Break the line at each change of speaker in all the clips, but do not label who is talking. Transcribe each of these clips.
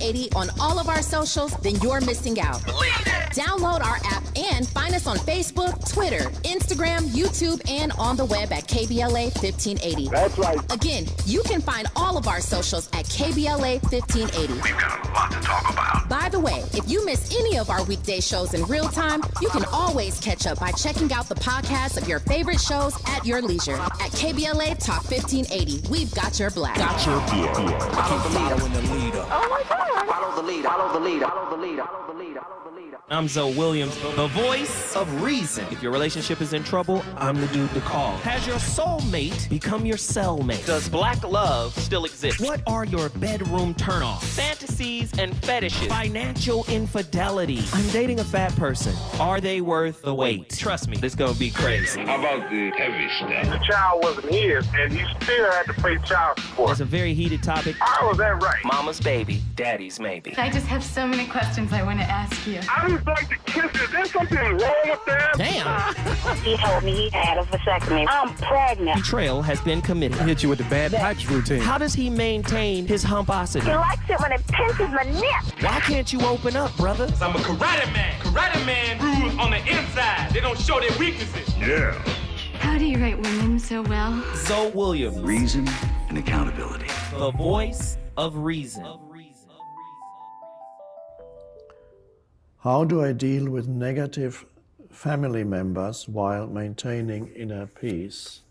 1580 on all of our socials, then you're missing out. Download our app and find us on Facebook, Twitter, Instagram, YouTube, and on the web at KBLA 1580.
That's right.
Again, you can find all of our socials at KBLA 1580.
We've got a lot to talk about.
By the way, if you miss any of our weekday shows in real time, you can always catch up by checking out the podcasts of your favorite shows at your leisure. At KBLA Talk 1580, we've got your black.
Got your beer.
Follow the leader.
Following the leader.
Oh my God.
Follow the leader. Follow the leader. Follow the leader. Follow the leader. Follow the leader.
I'm Zoe Williams, the voice of reason. If your relationship is in trouble, I'm the dude to call. Has your soulmate become your cellmate? Does black love still exist? What are your bedroom turnoffs? Fantasies and fetishes. Financial infidelity. I'm dating a fat person. Are they worth the wait? Trust me, this gonna be crazy.
How about the heavy stuff?
The child wasn't his, and he still had to pay child support.
It's a very heated topic.
How was that right?
Mama's baby, daddy's maybe.
I just have so many questions I want to ask you.
I just like to kiss you. There's something wrong with that.
Damn.
He told me he had a vasectomy. I'm pregnant.
Betrayal has been committed.
Hit you with the bad pipes routine.
How does he maintain his humposity?
He likes it when it pinches my neck.
Why can't you open up, brother?
I'm a karate man. Karate man rules on the inside. They don't show their weaknesses.
Yeah.
How do you write women so well?
Zoe Williams,
Reason and accountability.
the voice of reason.
How do I deal with negative family members while maintaining inner peace?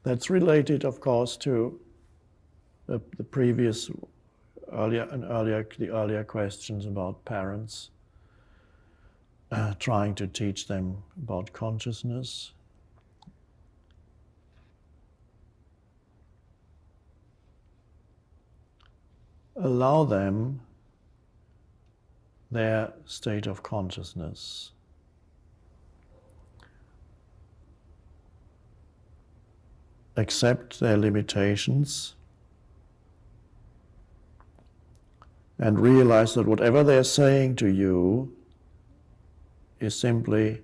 That's related, of course, to the earlier questions about parents trying to teach them about consciousness. Allow them their state of consciousness. Accept their limitations and realize that whatever they're saying to you is simply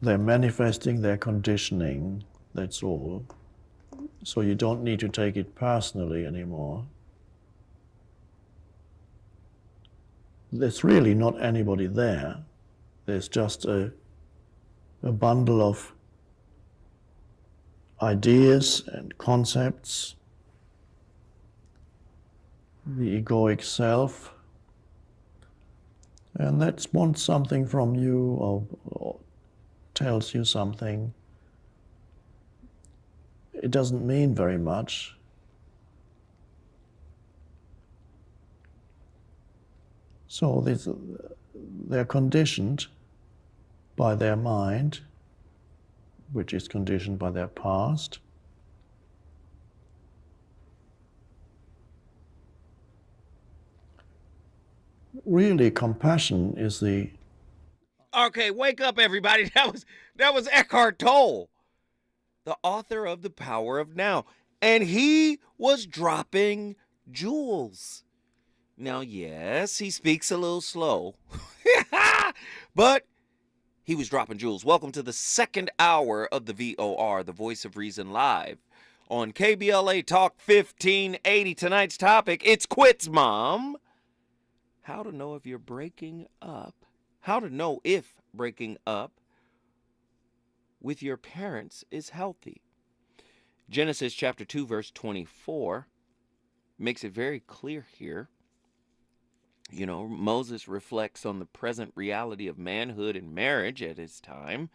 they're manifesting their conditioning, that's all. So you don't need to take it personally anymore. There's really not anybody there. There's just a bundle of ideas and concepts, the egoic self, and that wants something from you or tells you something. It doesn't mean very much. So they're conditioned by their mind, which is conditioned by their past. Really, compassion is the...
Okay, wake up, everybody. That was Eckhart Tolle, the author of The Power of Now. And he was dropping jewels. Now, yes, he speaks a little slow, but he was dropping jewels. Welcome to the second hour of the VOR, the Voice of Reason Live, on KBLA Talk 1580. Tonight's topic, it's quits, Mom. How to know if you're breaking up. How to know if breaking up with your parents is healthy. Genesis chapter 2, verse 24 makes it very clear here. You know, Moses reflects on the present reality of manhood and marriage at his time.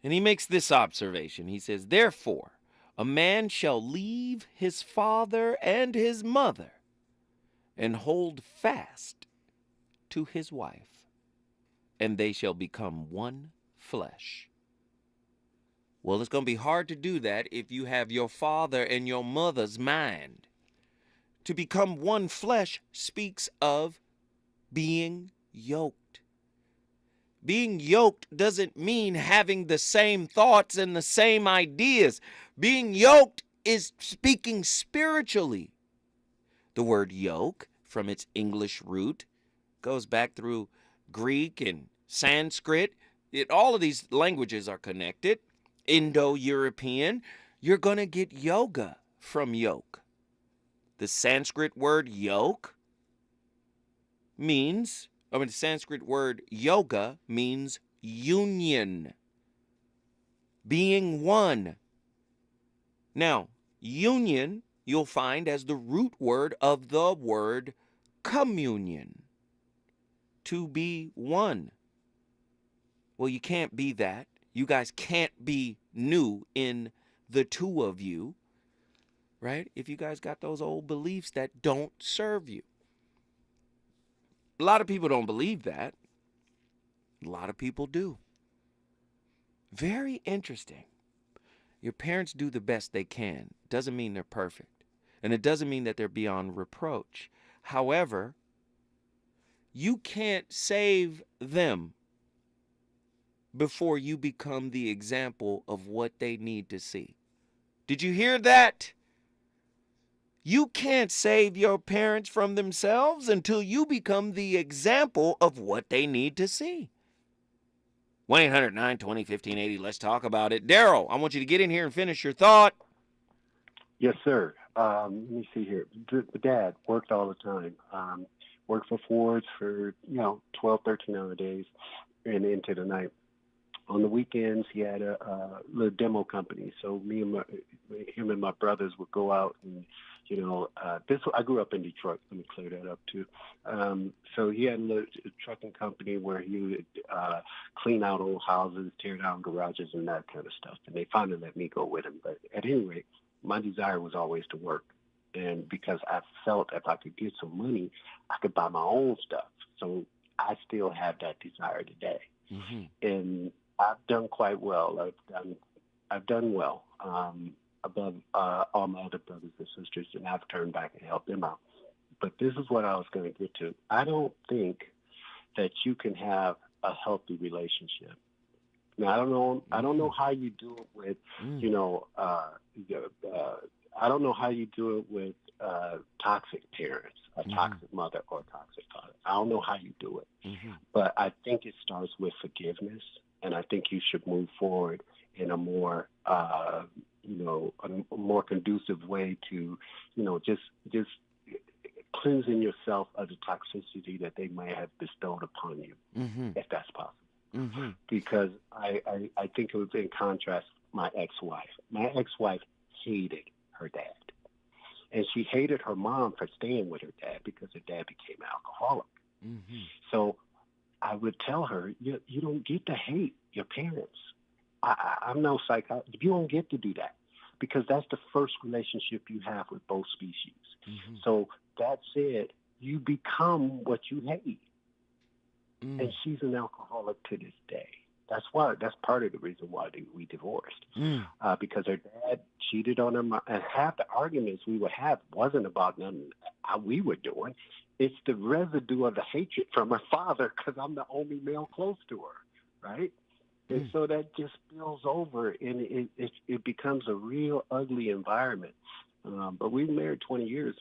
And he makes this observation. He says, therefore, a man shall leave his father and his mother and hold fast to his wife, and they shall become one flesh. Well, it's going to be hard to do that if you have your father and your mother's mind. To become one flesh speaks of being yoked. Being yoked doesn't mean having the same thoughts and the same ideas. Being yoked is speaking spiritually. The word yoke, from its English root, goes back through Greek and Sanskrit. All of these languages are connected. Indo-European. You're going to get yoga from yoke. The Sanskrit word yoke means, the Sanskrit word yoga means union, being one. Now, union you'll find as the root word of the word communion, to be one. Well, you can't be that. You guys can't be new in the two of you, right? If you guys got those old beliefs that don't serve you. A lot of people don't believe that. A lot of people do. Very interesting. Your parents do the best they can. Doesn't mean they're perfect. And it doesn't mean that they're beyond reproach. However, you can't save them before you become the example of what they need to see. Did you hear that? You can't save your parents from themselves until you become the example of what they need to see. 1-800-920-1580. Let's talk about it. Daryl, I want you to get in here and finish your thought.
Yes, sir. Let me see here. The dad worked all the time. Worked for Fords for, 12, 13-hour days and into the night. On the weekends, he had a little demo company. So him and my brothers would go out and, I grew up in Detroit. Let me clear that up too. So he had a little trucking company where he would clean out old houses, tear down garages, and that kind of stuff. And they finally let me go with him. But at any rate, my desire was always to work. And because I felt if I could get some money, I could buy my own stuff. So I still have that desire today. Mm-hmm. And I've done quite well. I've done well above all my other brothers and sisters, and I've turned back and helped them out. But this is what I was going to get to. I don't think that you can have a healthy relationship. Now, I don't know how you do it with, I don't know how you do it with toxic parents, a toxic mother or a toxic father. I don't know how you do it. Mm-hmm. But I think it starts with forgiveness, and I think you should move forward in a more, a more conducive way to, just cleansing yourself of the toxicity that they may have bestowed upon you, if that's possible. Mm-hmm. Because I think it was in contrast my ex-wife. My ex-wife hated her dad. And she hated her mom for staying with her dad because her dad became an alcoholic. Mm-hmm. So I would tell her, you don't get to hate your parents. I'm no psychologist. You don't get to do that because that's the first relationship you have with both species. Mm-hmm. So that said, you become what you hate. Mm. And she's an alcoholic to this day. That's part of the reason why we divorced. Because her dad cheated on her, and half the arguments we would have wasn't about nothing we were doing. It's the residue of the hatred from her father because I'm the only male close to her, right? And so that just spills over, and it becomes a real ugly environment. But we were married 20 years.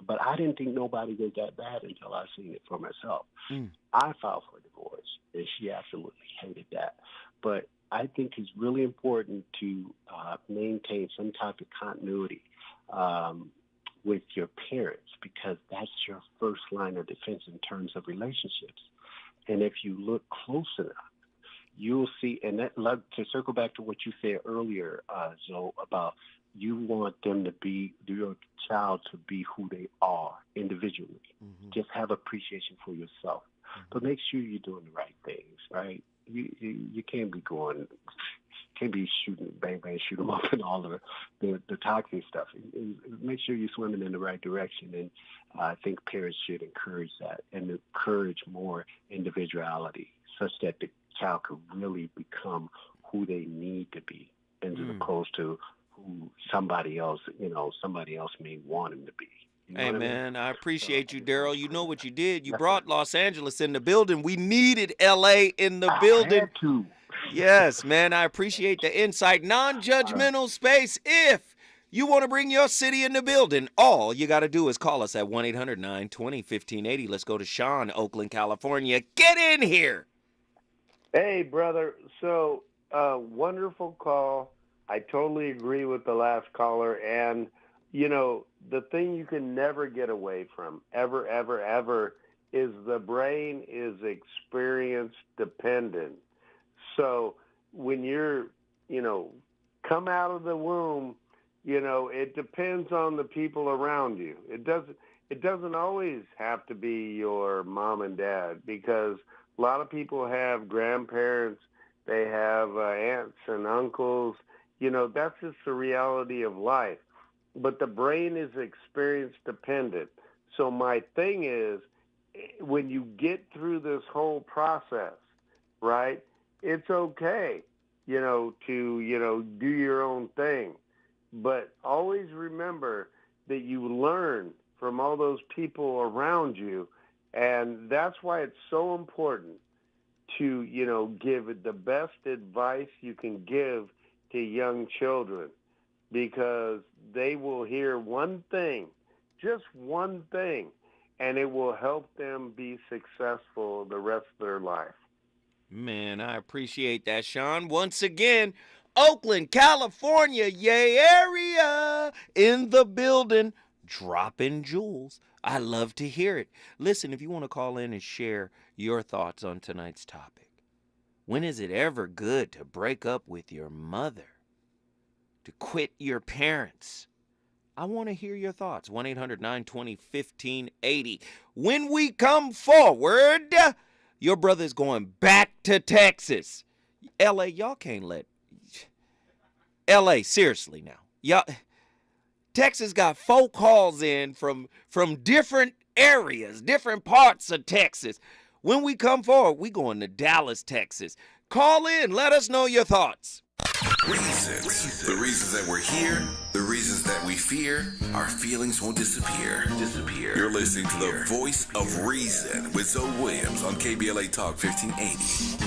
But I didn't think nobody was that bad until I seen it for myself. I filed for divorce, and she absolutely hated that. But I think it's really important to maintain some type of continuity with your parents because that's your first line of defense in terms of relationships. And if you look close enough, you'll see, and that to circle back to what you said earlier, Zoe, about you want them to be, your child to be who they are individually. Mm-hmm. Just have appreciation for yourself. Mm-hmm. But make sure you're doing the right things, right? You can't be shooting, bang, bang, shoot them up and all the toxic stuff. Make sure you're swimming in the right direction. And I think parents should encourage that and encourage more individuality such that the child could really become who they need to be as opposed to who somebody else may want him to be. You know
hey, man, I appreciate you, Daryl. You know what you did. You brought Los Angeles in the building. We needed L.A. in the building.
I had to.
Yes, man, I appreciate the insight. Non-judgmental space. If you want to bring your city in the building, all you got to do is call us at 1-800-920-1580. Let's go to Sean, Oakland, California. Get in here.
Hey, brother. So, wonderful call.
I totally agree with the last caller. And, you know, the thing you can never get away from, ever, ever, ever, is the brain is experience dependent. So when you're, you know, come out of the womb, you know, it depends on the people around you. It doesn't always have to be your mom and dad, because a lot of people have grandparents, they have aunts and uncles. You know, that's just the reality of life. But the brain is experience dependent. So my thing is, when you get through this whole process, right, it's okay, you know, to, you know, do your own thing. But always remember that you learn from all those people around you. And that's why it's so important to, you know, give the best advice you can give to young children, because they will hear one thing, just one thing, and it will help them be successful the rest of their life.
Man, I appreciate that, Sean. Once again, Oakland, California, yay area in the building, dropping jewels. I love to hear it. Listen, if you want to call in and share your thoughts on tonight's topic, when is it ever good to break up with your mother? To quit your parents? I want to hear your thoughts. 1-800-920-1580. When we come forward, your brother's going back to Texas. LA, y'all can't let... LA, seriously now. Y'all, Texas got 4 calls in from different areas, different parts of Texas. When we come forward, we going to Dallas, Texas. Call in. Let us know your thoughts.
Reasons. The reasons that we're here, the reasons that we fear, our feelings won't disappear. You're listening to the voice of reason with Zoe Williams on KBLA Talk 1580.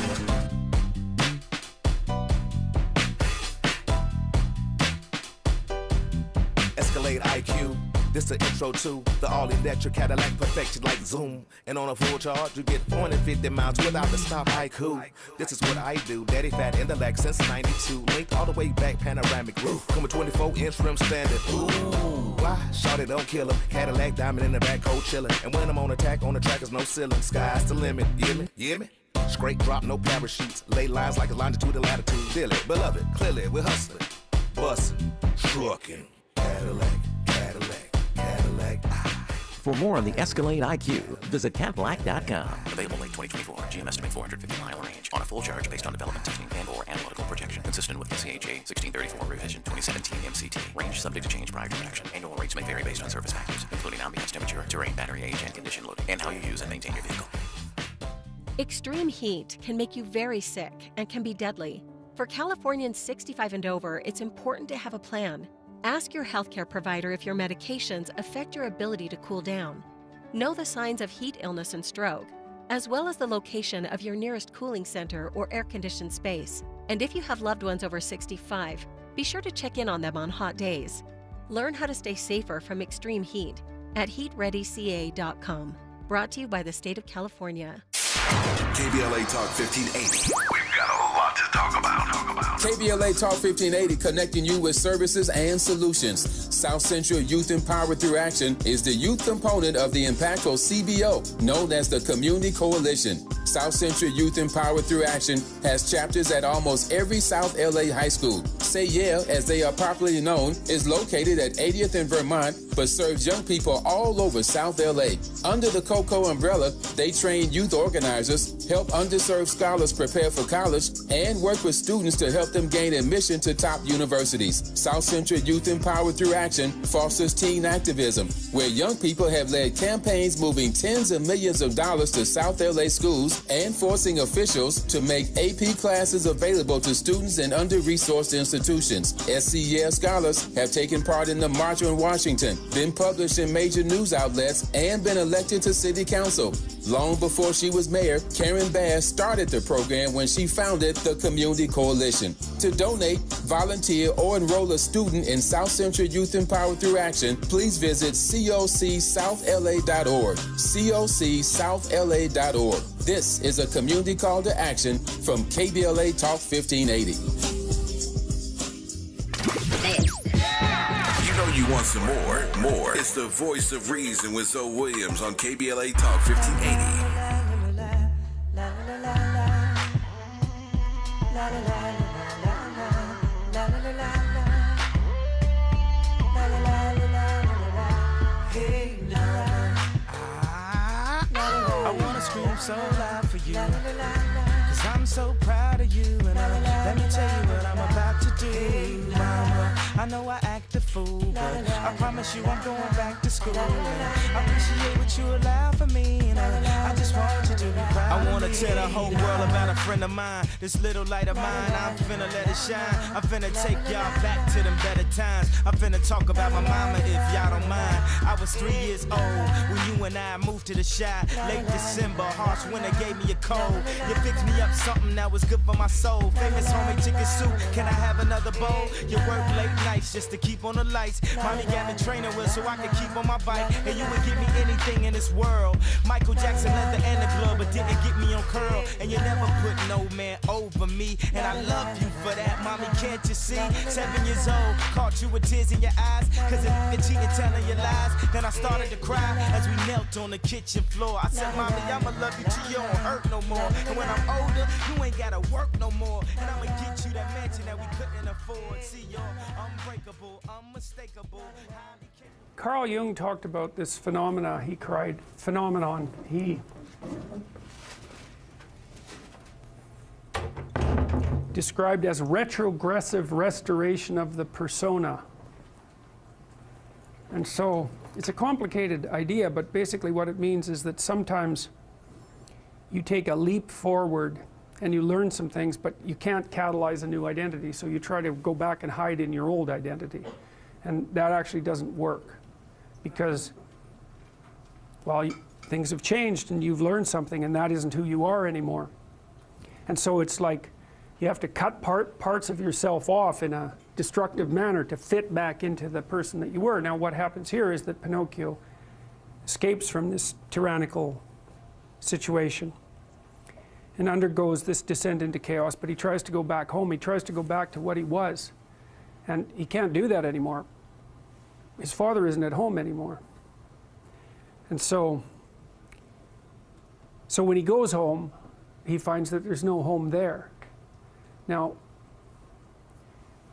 Escalade IQ. This the intro to the all-electric Cadillac, perfected like Zoom. And on a full charge, you get 450 miles without the stop. Haiku. This is what I do. Daddy fat intellect since 92. Linked all the way back, panoramic roof. Come with 24-inch rim standard. Ooh, why? Shawty don't kill him. Cadillac diamond in the back, cold chillin'. And when I'm on attack, on the track is no ceiling. Sky's the limit. You hear me? You hear me? Straight drop, no parachutes. Lay lines like a longitude and latitude. Dilly, beloved, clearly we're hustling. Bussin', truckin'. Cadillac.
For more on the Escalade IQ, visit Cadillac.com.
Available late 2024. GM estimate 450-mile range on a full charge based on development testing and/or analytical projection. Consistent with NCHA 1634 revision 2017 MCT. Range subject to change prior to production. Annual rates may vary based on service factors, including ambience temperature, terrain, battery age, and condition loading, and how you use and maintain your vehicle.
Extreme heat can make you very sick and can be deadly. For Californians 65 and over, it's important to have a plan. Ask your healthcare provider if your medications affect your ability to cool down. Know the signs of heat illness and stroke, as well as the location of your nearest cooling center or air-conditioned space. And if you have loved ones over 65, be sure to check in on them on hot days. Learn how to stay safer from extreme heat at heatreadyca.com. Brought to you by the state of California.
KBLA Talk 1580. We've got a lot to talk about.
KBLA Talk 1580, connecting you with services and solutions. South Central Youth Empowered Through Action is the youth component of the impactful CBO, known as the Community Coalition. South Central Youth Empowered Through Action has chapters at almost every South LA high school. Say Yeah, as they are popularly known, is located at 80th and Vermont, but serves young people all over South LA. Under the COCO umbrella, they train youth organizers, help underserved scholars prepare for college, and work with students to help them gain admission to top universities. South Central Youth Empowered Through Action fosters teen activism, where young people have led campaigns moving tens of millions of dollars to South LA schools and forcing officials to make AP classes available to students in under-resourced institutions. SCEL scholars have taken part in the March on Washington, been published in major news outlets, and been elected to city council. Long before she was mayor, Karen Bass started the program when she founded the Community Coalition. To donate, volunteer, or enroll a student in South Central Youth Empowered Through Action, please visit cocsouthla.org. cocsouthla.org. This is a community call to action from KBLA Talk 1580.
you want some more? More. It's the Voice of Reason with Zoe Williams on KBLA Talk 1580.
I wanna scream so loud for you, 'cause I'm so proud of you, and let me tell you what I'm about to do. Mama, I know I act a fool, but I promise you I'm going back to school, and I appreciate what you allow for me, and I just want you to be proud. I wanna tell the whole world about a friend of mine, this little light of mine, I'm finna let it shine. I'm finna take y'all back to them better times. I'm finna talk about my mama if y'all don't mind. I was 3 years old when you and I moved to the Chi. Late December, harsh winter gave me a cold. You fixed me up something that was good for my soul. Famous homemade chicken soup, can I have another bowl? You work late nights just to keep on the lights. Mommy got me training wheels so I could keep on my bike. And you would give me anything in this world. Michael Jackson leather and the glove, but didn't get me on curl. And you never put no man over me. And I love you for that, mommy, can't you see? 7 years old, caught you with tears in your eyes, 'cause if you're cheating, telling your lies. Then I started to cry as we knelt on the kitchen floor. I said, mommy, I'ma love you till you don't hurt no more. And when I'm older, you ain't gotta work no more. And I'ma get you that mansion that we couldn't afford. See, you're unbreakable, unmistakable.
Carl Jung talked about this phenomenon he described as retrogressive restoration of the persona. And so it's a complicated idea, but basically what it means is that sometimes you take a leap forward and you learn some things, but you can't catalyze a new identity, so you try to go back and hide in your old identity. And that actually doesn't work, because, well, things have changed and you've learned something, and that isn't who you are anymore. And so it's like you have to cut parts of yourself off in a destructive manner to fit back into the person that you were. Now what happens here is that Pinocchio escapes from this tyrannical situation and undergoes this descent into chaos, but he tries to go back home. He tries to go back to what he was, and he can't do that anymore. His father isn't at home anymore. And so when he goes home, he finds that there's no home there. Now,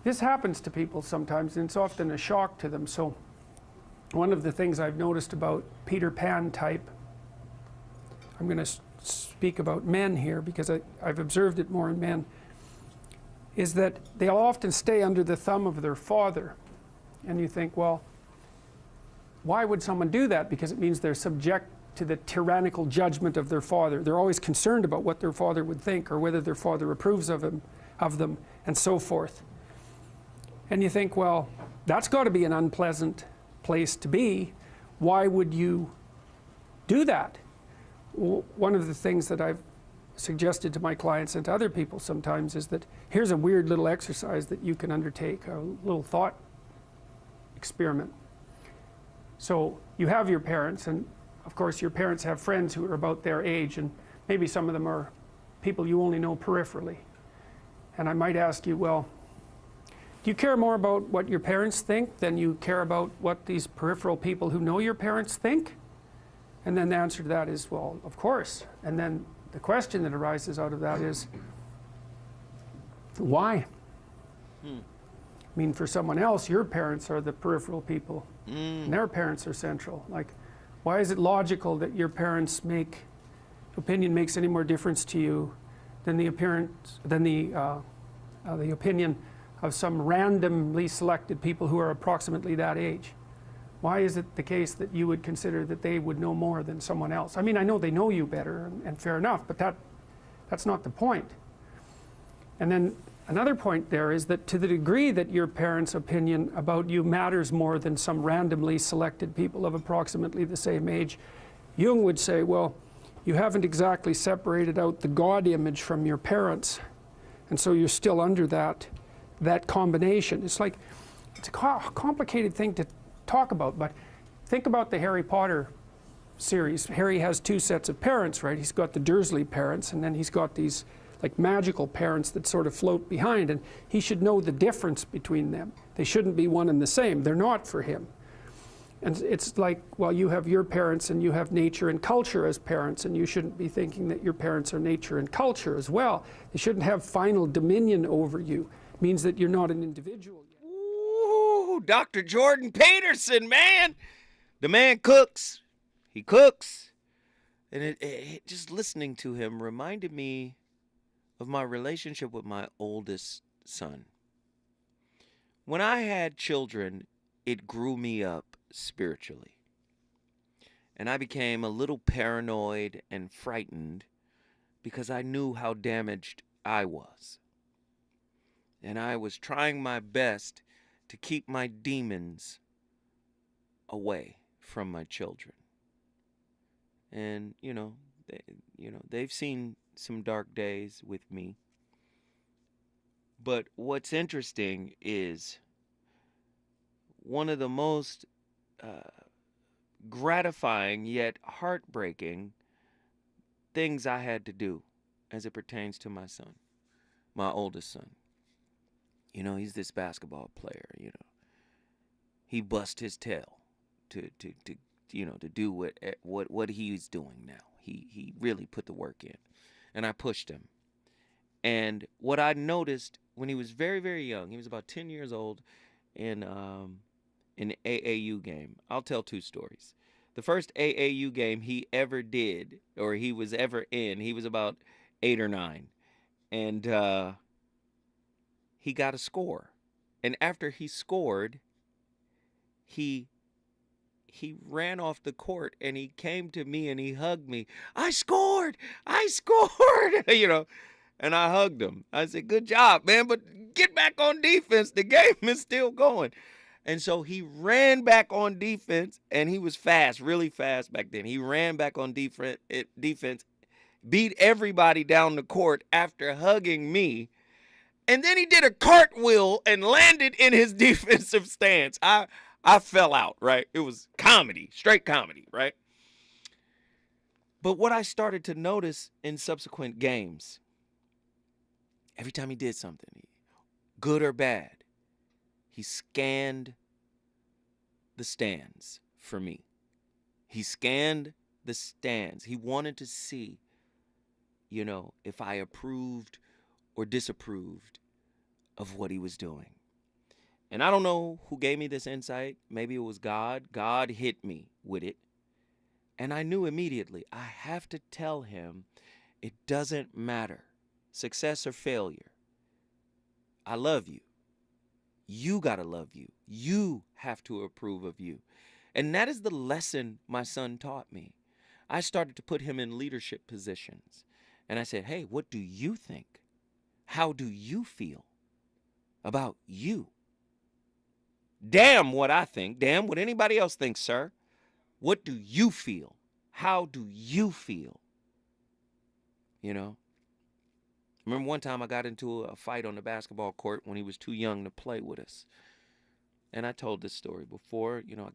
this happens to people sometimes, and it's often a shock to them. So one of the things I've noticed about Peter Pan type, I'm going to speak about men here because I've observed it more in men, is that they'll often stay under the thumb of their father. And you think, well, why would someone do that? Because it means they're subject to the tyrannical judgment of their father. They're always concerned about what their father would think or whether their father approves of them, and so forth. And you think, well, that's got to be an unpleasant place to be. Why would you do that? Well, one of the things that I've suggested to my clients and to other people sometimes is that here's a weird little exercise that you can undertake, a little thought experiment. So you have your parents, and of course your parents have friends who are about their age, and maybe some of them are people you only know peripherally. And I might ask you, well, do you care more about what your parents think than you care about what these peripheral people who know your parents think? And then the answer to that is, well, of course. And then the question that arises out of that is, why? I mean, for someone else, your parents are the peripheral people, and their parents are central. Like, why is it logical that your parents' opinion makes any more difference to you than the opinion of some randomly selected people who are approximately that age? Why is it the case that you would consider that they would know more than someone else? I mean, I know they know you better, and fair enough, but that's not the point. And then another point there is that to the degree that your parents' opinion about you matters more than some randomly selected people of approximately the same age, Jung would say, well, you haven't exactly separated out the God image from your parents, and so you're still under that combination. It's like, it's a complicated thing to talk about, but think about the Harry Potter series. Harry has two sets of parents, right? He's got the Dursley parents, and then he's got these like magical parents that sort of float behind, and he should know the difference between them. They shouldn't be one and the same. They're not for him. And it's like, well, you have your parents and you have nature and culture as parents, and you shouldn't be thinking that your parents are nature and culture as well. They shouldn't have final dominion over you. It means that you're not an individual yet.
Ooh, Dr. Jordan Peterson, man. The man cooks. He cooks. And it just listening to him reminded me of my relationship with my oldest son. When I had children, it grew me up spiritually. And I became a little paranoid and frightened because I knew how damaged I was. And I was trying my best to keep my demons away from my children. And, they've seen some dark days with me. But what's interesting is one of the most gratifying yet heartbreaking things I had to do as it pertains to my son, my oldest son. He's this basketball player, He bust his tail to do what he's doing now. He really put the work in. And I pushed him. And what I noticed when he was very, very young, he was about 10 years old, in an AAU game. I'll tell two stories. The first AAU game he ever did, or he was ever in, he was about 8 or 9. And he got a score. And after he scored, he ran off the court and he came to me and he hugged me. I scored! And I hugged him. I said, good job, man, but get back on defense. The game is still going. And so he ran back on defense, and he was fast, really fast back then. He ran back on defense, beat everybody down the court after hugging me. And then he did a cartwheel and landed in his defensive stance. I fell out, right? It was comedy, straight comedy, right? But what I started to notice in subsequent games, every time he did something, good or bad, he scanned the stands for me. He scanned the stands. He wanted to see, if I approved or disapproved of what he was doing. And I don't know who gave me this insight. Maybe it was God. God hit me with it. And I knew immediately, I have to tell him it doesn't matter, success or failure. I love you. You got to love you. You have to approve of you. And that is the lesson my son taught me. I started to put him in leadership positions. And I said, hey, what do you think? How do you feel about you? Damn what I think. Damn what anybody else thinks, sir. What do you feel? How do you feel? Remember one time I got into a fight on the basketball court when he was too young to play with us. And I told this story before. I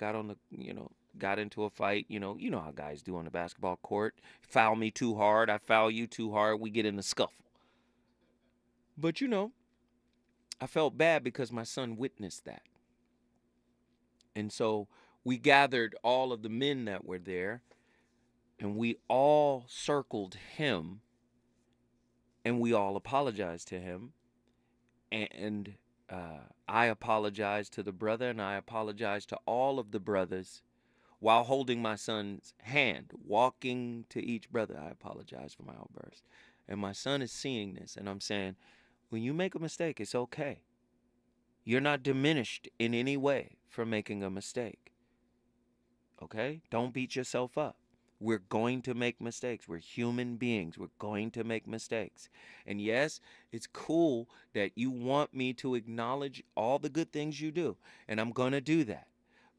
got into a fight. You know how guys do on the basketball court. Foul me too hard. I foul you too hard. We get in a scuffle. But, I felt bad because my son witnessed that. And so we gathered all of the men that were there, and we all circled him. And we all apologized to him, and I apologized to the brother, and I apologized to all of the brothers while holding my son's hand, walking to each brother. I apologized for my outburst. And my son is seeing this, and I'm saying, when you make a mistake, it's okay. You're not diminished in any way for making a mistake. Okay? Don't beat yourself up. We're going to make mistakes. We're human beings. We're going to make mistakes. And yes, it's cool that you want me to acknowledge all the good things you do. And I'm going to do that.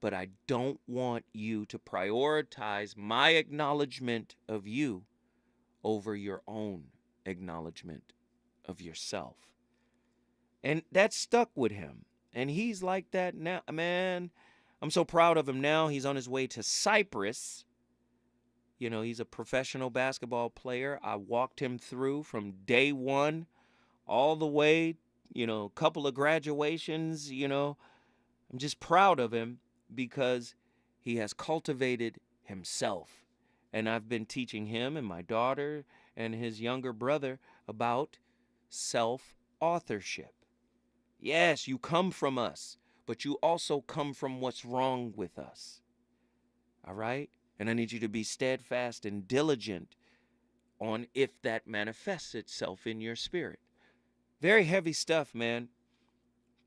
But I don't want you to prioritize my acknowledgement of you over your own acknowledgement of yourself. And that stuck with him. And he's like that now. Man, I'm so proud of him now. He's on his way to Cyprus. You know, he's a professional basketball player. I walked him through from day one all the way, you know, a couple of graduations, you know. I'm just proud of him because he has cultivated himself. And I've been teaching him and my daughter and his younger brother about self-authorship. Yes, you come from us, but you also come from what's wrong with us. All right? And I need you to be steadfast and diligent on if that manifests itself in your spirit. Very heavy stuff, man.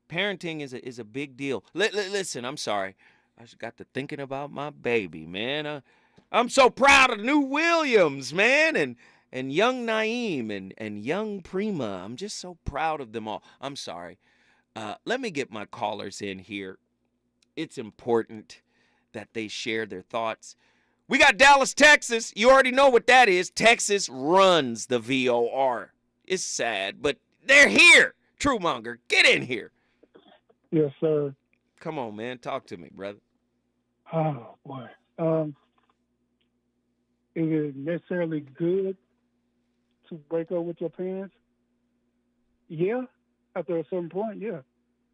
Parenting is a big deal. Listen, I'm sorry. I just got to thinking about my baby, man. I'm so proud of New Williams, man, and young Naeem and young Prima. I'm just so proud of them all. I'm sorry. Let me get my callers in here. It's important that they share their thoughts. We got Dallas, Texas. You already know what that is. Texas runs the VOR. It's sad, but they're here. Truemonger, get in here.
Yes, sir.
Come on, man. Talk to me, brother.
Oh, boy. Is it necessarily good to break up with your parents? Yeah. After a certain point, yeah.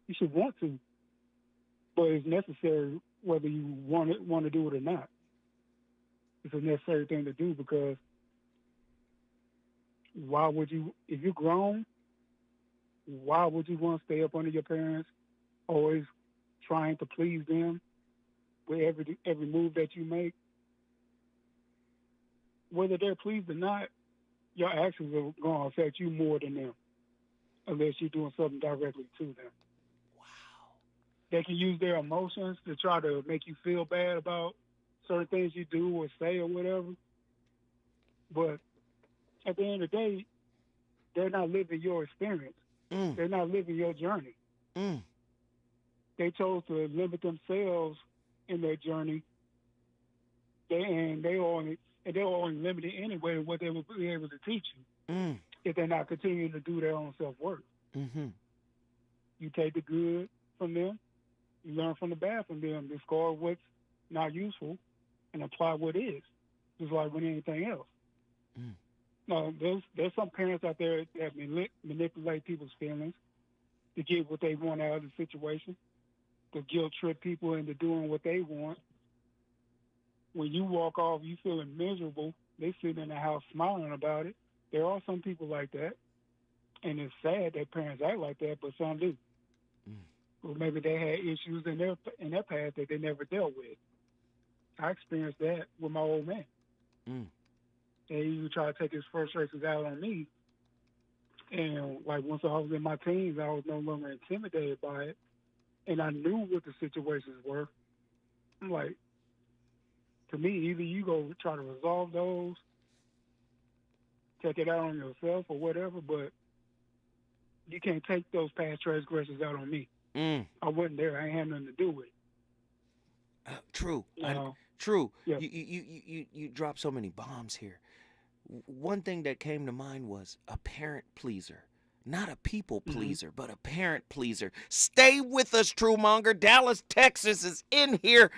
You should want to. But it's necessary whether you want to do it or not. It's a necessary thing to do because why would you, if you're grown, why would you want to stay up under your parents, always trying to please them with every move that you make? Whether they're pleased or not, your actions are going to affect you more than them, unless you're doing something directly to them. Wow. They can use their emotions to try to make you feel bad about certain things you do or say or whatever. But at the end of the day, they're not living your experience. They're not living your journey. They chose to limit themselves in their journey, they're only limited anyway to what they will be able to teach you if they're not continuing to do their own self-work. You take the good from them, you learn from the bad from them, discard what's not useful, and apply what is, just like with anything else. Now, there's some parents out there that manipulate people's feelings to get what they want out of the situation, to guilt trip people into doing what they want. When you walk off, you feeling miserable. They sit in the house smiling about it. There are some people like that, and it's sad that parents act like that, but some do. Or maybe they had issues in their past that they never dealt with. I experienced that with my old man. And he would try to take his frustrations out on me. And like once I was in my teens, I was no longer intimidated by it. And I knew what the situations were. I'm like, to me, either you go try to resolve those, take it out on yourself or whatever, but you can't take those past transgressions out on me. I wasn't there. I ain't had nothing to do with it.
True. True. Yeah. You dropped so many bombs here. One thing that came to mind was a parent pleaser. Not a people pleaser, but a parent pleaser. Stay with us, Truemonger. Dallas, Texas is in here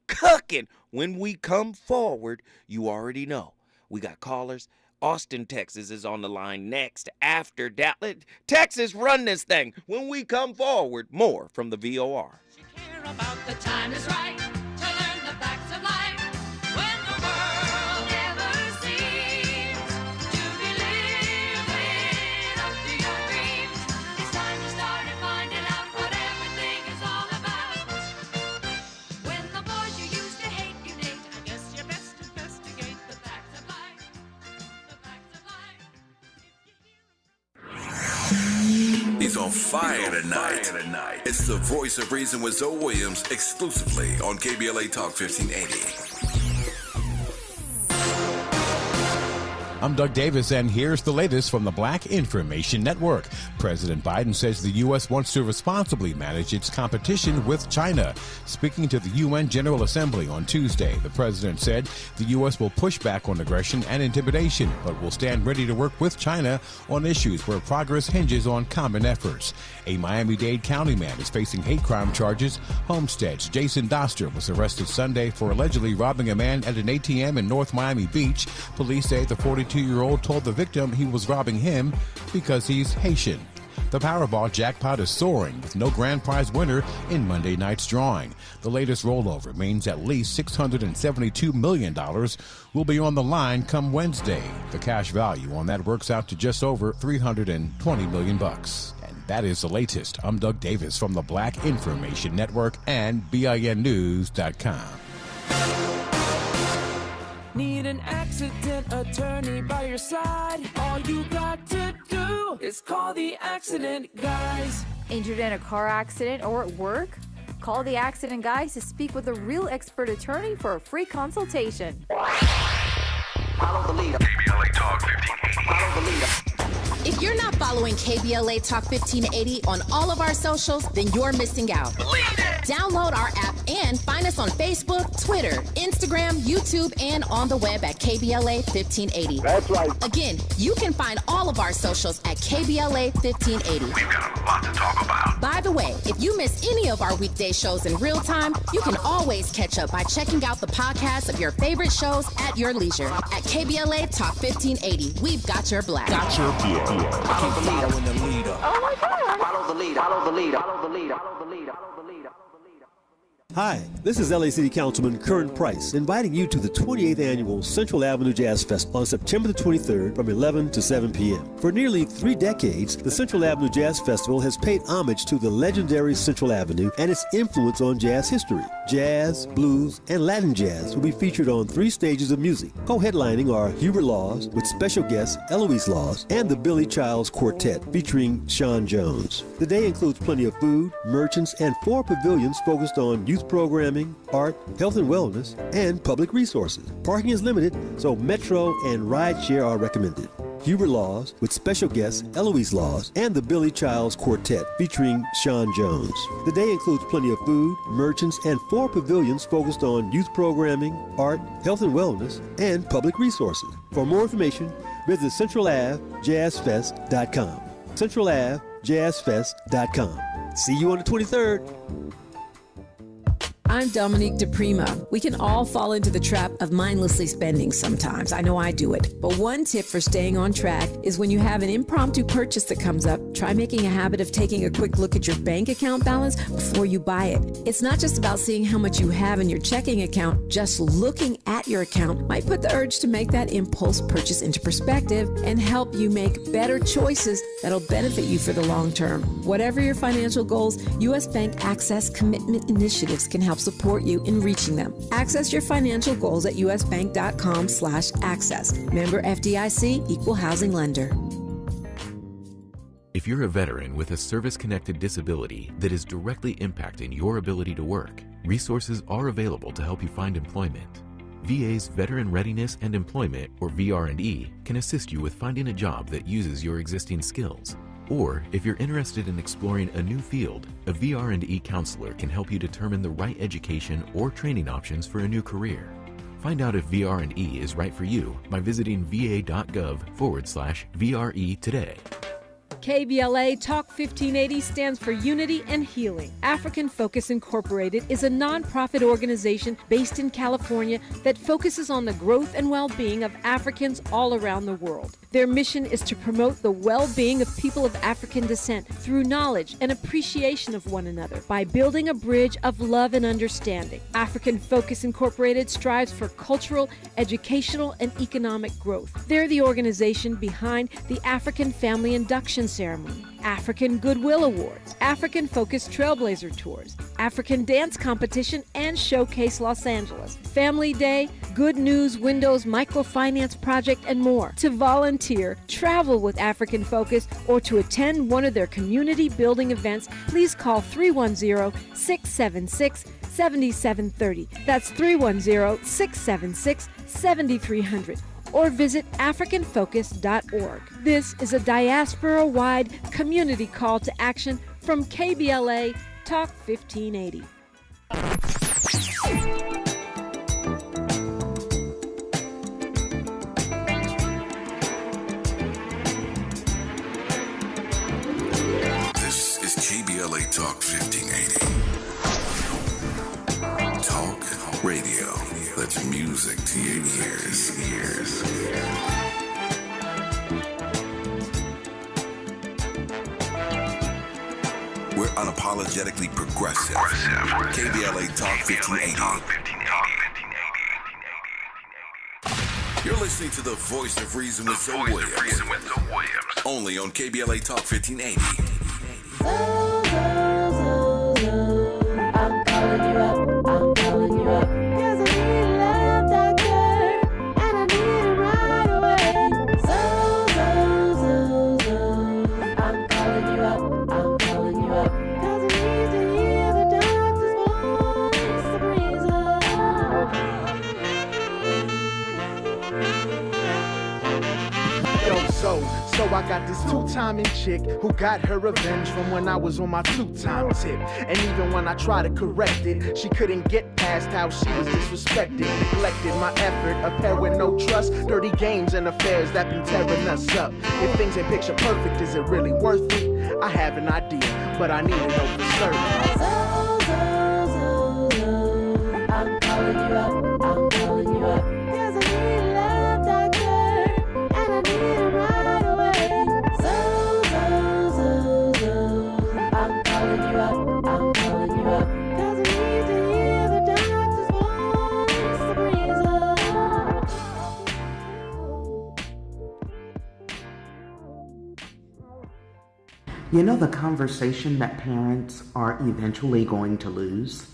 cooking. When we come forward, you already know. We got callers. Austin, Texas is on the line next after Dallas. Texas, run this thing. When we come forward, more from the VOR.
Care about the time is right to learn the facts of life. When the world never seems to be living up to your dreams, it's time you started finding out what everything is all about. When the boys you used to hate you date, I guess you best investigate the facts of life. The facts of life.
He's on fire tonight. It's the Voice of Reason with Zoe Williams, exclusively on KBLA Talk 1580.
I'm Doug Davis, and here's the latest from the Black Information Network. President Biden says the U.S. wants to responsibly manage its competition with China. Speaking to the UN General Assembly on Tuesday, the president said the U.S. will push back on aggression and intimidation, but will stand ready to work with China on issues where progress hinges on common efforts. A Miami-Dade County man is facing hate crime charges. Homestead's Jason Doster was arrested Sunday for allegedly robbing a man at an ATM in North Miami Beach. Police say the 42-year-old told the victim he was robbing him because he's Haitian. The Powerball jackpot is soaring with no grand prize winner in Monday night's drawing. The latest rollover means at least $672 million will be on the line come Wednesday. The cash value on that works out to just over $320 million. And that is the latest. I'm Doug Davis from the Black Information Network and BINnews.com.
Need an accident attorney by your side? All you got to do is call the accident guys.
Injured in a car accident or at work? Call the accident guys to speak with a real expert attorney for a free consultation.
Follow the leader. KBLA Talk 1580. Follow the leader.
If you're not following KBLA Talk 1580 on all of our socials, then you're missing out. Download our app and find us on Facebook, Twitter, Instagram, YouTube, and on the web at KBLA 1580.
That's right.
Again, you can find all of our socials at KBLA 1580.
We've got a lot to talk about.
By the way, if you miss any of our weekday shows in real time, you can always catch up by checking out the podcast of your favorite shows at your leisure. At KBLA Talk 1580, we've got your black.
Got your black.
Follow the leader.
Oh my God.
Follow the leader. Follow the leader. Follow the leader. Follow the leader.
Hi, this is LA City Councilman Curran Price, inviting you to the 28th Annual Central Avenue Jazz Fest on September the 23rd from 11 to 7 p.m. For nearly 3 decades, the Central Avenue Jazz Festival has paid homage to the legendary Central Avenue and its influence on jazz history. Jazz, blues, and Latin jazz will be featured on 3 stages of music. Co-headlining are Hubert Laws with special guest Eloise Laws and the Billy Childs Quartet featuring Sean Jones. The day includes plenty of food, merchants, and 4 pavilions focused on youth programming, art, health and wellness, and public resources. Parking is limited, so Metro and rideshare are recommended. Hubert Laws with special guests Eloise Laws and the Billy Childs Quartet featuring Sean Jones. The day includes plenty of food, merchants, and 4 pavilions focused on youth programming, art, health and wellness, and public resources. For more information, visit CentralAveJazzFest.com. CentralAveJazzFest.com. See you on the 23rd.
I'm Dominique DePrima. We can all fall into the trap of mindlessly spending sometimes. I know I do it. But one tip for staying on track is when you have an impromptu purchase that comes up, try making a habit of taking a quick look at your bank account balance before you buy it. It's not just about seeing how much you have in your checking account. Just looking at your account might put the urge to make that impulse purchase into perspective and help you make better choices that'll benefit you for the long term. Whatever your financial goals, U.S. Bank Access Commitment Initiatives can help support you in reaching them. Access your financial goals at usbank.com/access. Member FDIC, Equal Housing Lender.
If you're a veteran with a service-connected disability that is directly impacting your ability to work, resources are available to help you find employment. VA's Veteran Readiness and Employment, or VR&E, can assist you with finding a job that uses your existing skills. Or, if you're interested in exploring a new field, a VR&E counselor can help you determine the right education or training options for a new career. Find out if VR&E is right for you by visiting va.gov/VRE today.
KBLA Talk 1580 stands for Unity and Healing. African Focus Incorporated is a nonprofit organization based in California that focuses on the growth and well-being of Africans all around the world. Their mission is to promote the well-being of people of African descent through knowledge and appreciation of one another by building a bridge of love and understanding. African Focus Incorporated strives for cultural, educational, and economic growth. They're the organization behind the African Family Induction Ceremony, African Goodwill Awards, African Focus Trailblazer Tours, African Dance Competition, and Showcase Los Angeles, Family Day, Good News Windows Microfinance Project, and more. To volunteer, travel with African Focus, or to attend one of their community building events, please call 310-676-7730. That's 310-676-7300. or visit AfricanFocus.org. This is a diaspora-wide community call to action from KBLA Talk 1580.
This is KBLA Talk 1580. Talk radio. That's music to your ears. We're unapologetically progressive. KBLA Talk 1580. You're listening to the voice of reason with Zoe Williams. Only on KBLA Talk 1580.
I'm calling you up. I'm calling you up. 'Cause I need a love doctor, and I need it right away. I'm calling you up. I'm calling you up. 'Cause I need to hear the doctor's voice of
Yo, so I got this two-timing chick who got her revenge from when I was on my two-time tip. And even when I tried to correct it, she couldn't get past how she was disrespected, neglected my effort, a pair with no trust, dirty games and affairs that been tearing us up. If things ain't picture perfect, is it really worth it? I have an idea, but I need to know for certain.
I'm calling you up. I'm calling you up. 'Cause I need a love doctor, and I need it right away. I'm calling you up. I'm calling you up. 'Cause I need to hear the doctor's voice of reason.
You know the conversation that parents are eventually going to lose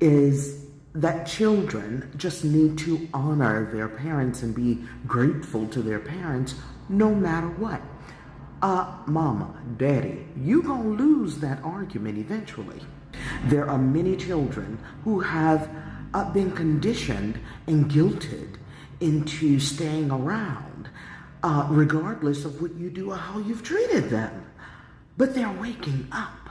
is that children just need to honor their parents and be grateful to their parents no matter what. Mama, daddy, you gonna lose that argument eventually. There are many children who have been conditioned and guilted into staying around regardless of what you do or how you've treated them. But they're waking up.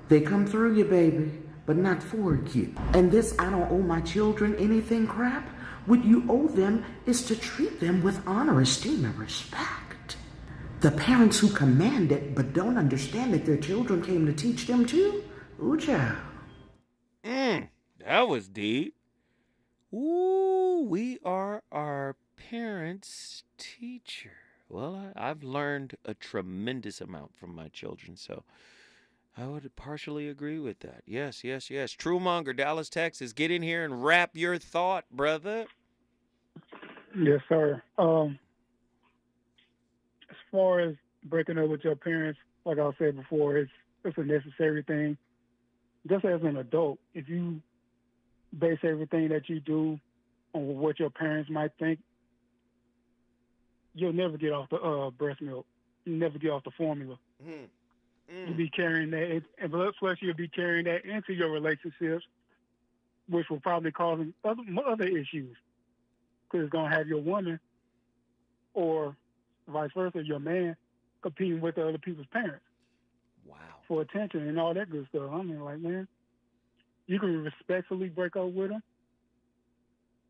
They come through you, baby, but not for you. And this I don't owe my children anything crap. What you owe them is to treat them with honor, esteem, and respect. The parents who command it but don't understand that their children came to teach them too, ooh, child.
That was deep. Ooh, we are our parents' teacher. Well, I've learned a tremendous amount from my children, so I would partially agree with that. Yes. True Monger, Dallas, Texas. Get in here and wrap your thought, brother.
Yes, sir. As far as breaking up with your parents, like I said before, it's a necessary thing. Just as an adult, if you base everything that you do on what your parents might think, you'll never get off the breast milk. You'll never get off the formula. You'll be carrying that, and plus you'll be carrying that into your relationships, which will probably cause other issues. Because it's going to have your woman, or vice versa, your man, competing with the other people's parents.
Wow.
For attention and all that good stuff. I mean, like, man, you can respectfully break up with them,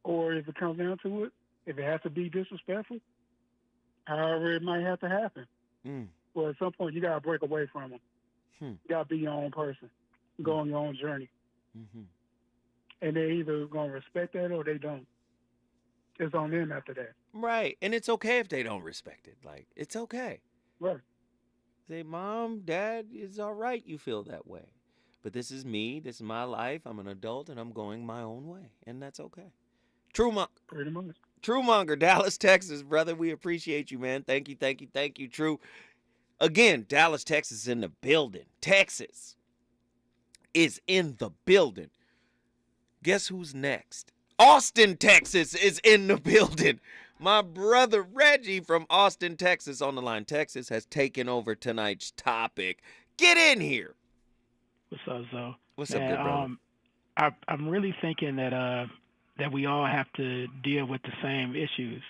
or if it comes down to it, if it has to be disrespectful, however it might have to happen. Well, at some point, you got to break away from them. You got to be your own person. Go on your own journey. And they either going to respect that or they don't. It's on them after that.
Right. And it's okay if they don't respect it. Like, it's okay.
Right.
Say, Mom, Dad, it's all right you feel that way. But this is me. This is my life. I'm an adult, and I'm going my own way. And that's okay. True Monger, Dallas, Texas, brother. We appreciate you, man. Thank you, True. Again, Dallas, Texas is in the building. Texas is in the building. Guess who's next? Austin, Texas is in the building. My brother Reggie from Austin, Texas on the line. Texas has taken over tonight's topic. Get in here.
What's up, Zoe?
What's up, good brother?
I'm really thinking that that we all have to deal with the same issues.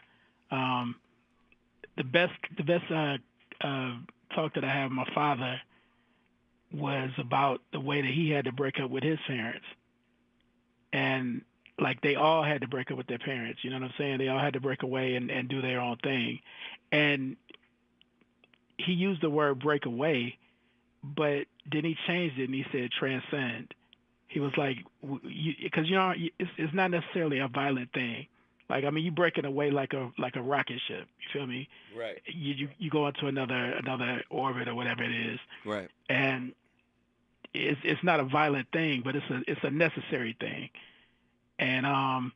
The best talk that I had with my father was about the way that he had to break up with his parents. And like they all had to break up with their parents, you know what I'm saying? They all had to break away and do their own thing. And he used the word break away, but then he changed it and he said transcend. He was like, because it's not necessarily a violent thing. Like, I mean, you breaking away like a rocket ship. You feel me?
Right.
You go into another orbit or whatever it is.
Right.
And it's not a violent thing, but it's a necessary thing. And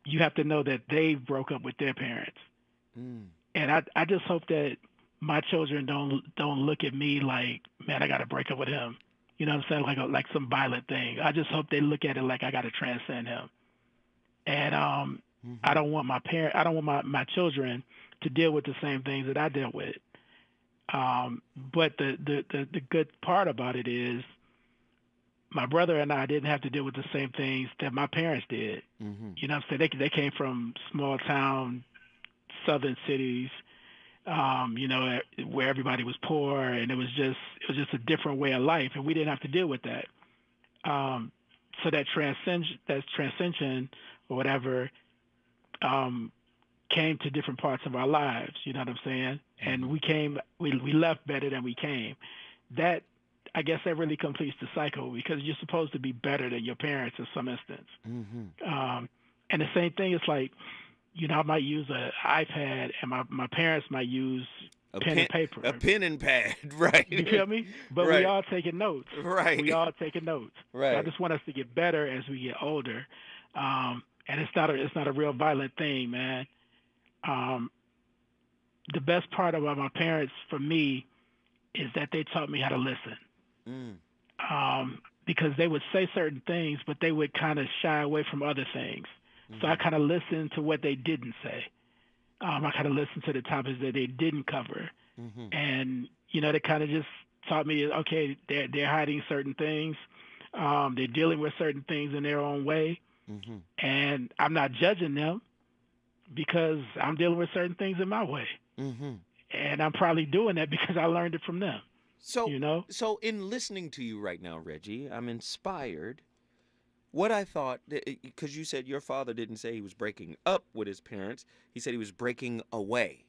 you have to know that they broke up with their parents. And I just hope that my children don't look at me like, man, I got to break up with him. You know what I'm saying? Like some violent thing. I just hope they look at it like I got to transcend him. And I don't want my children to deal with the same things that I dealt with. But the good part about it is my brother and I didn't have to deal with the same things that my parents did. You know what I'm saying? They came from small town, southern cities, where everybody was poor, and it was just a different way of life, and we didn't have to deal with that. So that transcension or whatever came to different parts of our lives. You know what I'm saying? And we left better than we came. That, I guess, that really completes the cycle, because you're supposed to be better than your parents in some instance. And the same thing is like, I might use an iPad, and my parents might use pen and paper.
A pen and pad, right.
You feel me? But
right.
we all taking notes.
Right.
We all taking notes.
Right.
So I just want us to get better as we get older. And it's not a real violent thing, man. The best part about my parents, for me, is that they taught me how to listen. Because they would say certain things, but they would kind of shy away from other things. So I kind of listened to what they didn't say. I kind of listened to the topics that they didn't cover. And, they kind of just taught me, okay, they're hiding certain things. They're dealing with certain things in their own way. And I'm not judging them, because I'm dealing with certain things in my way. And I'm probably doing that because I learned it from them.
So, so in listening to you right now, Reggie, I'm inspired. What I thought, because you said your father didn't say he was breaking up with his parents. He said he was breaking away,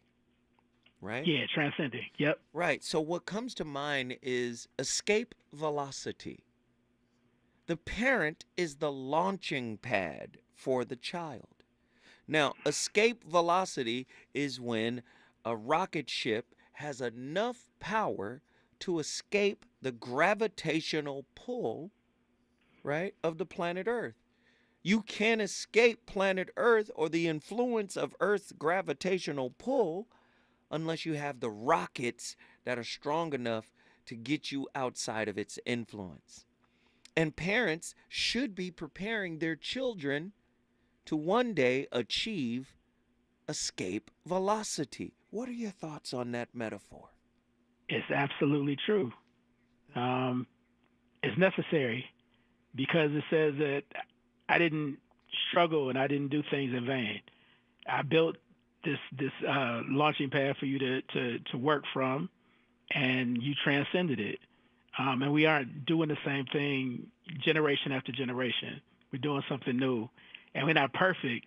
right?
Yeah, transcending. Yep.
Right. So what comes to mind is escape velocity. The parent is the launching pad for the child. Now, escape velocity is when a rocket ship has enough power to escape the gravitational pull, right, of the planet Earth. You can't escape planet Earth or the influence of Earth's gravitational pull unless you have the rockets that are strong enough to get you outside of its influence. And parents should be preparing their children to one day achieve escape velocity. What are your thoughts on that metaphor?
It's absolutely true. It's necessary, because it says that I didn't struggle and I didn't do things in vain. I built this launching pad for you to work from, and you transcended it. And we aren't doing the same thing generation after generation. We're doing something new. And we're not perfect,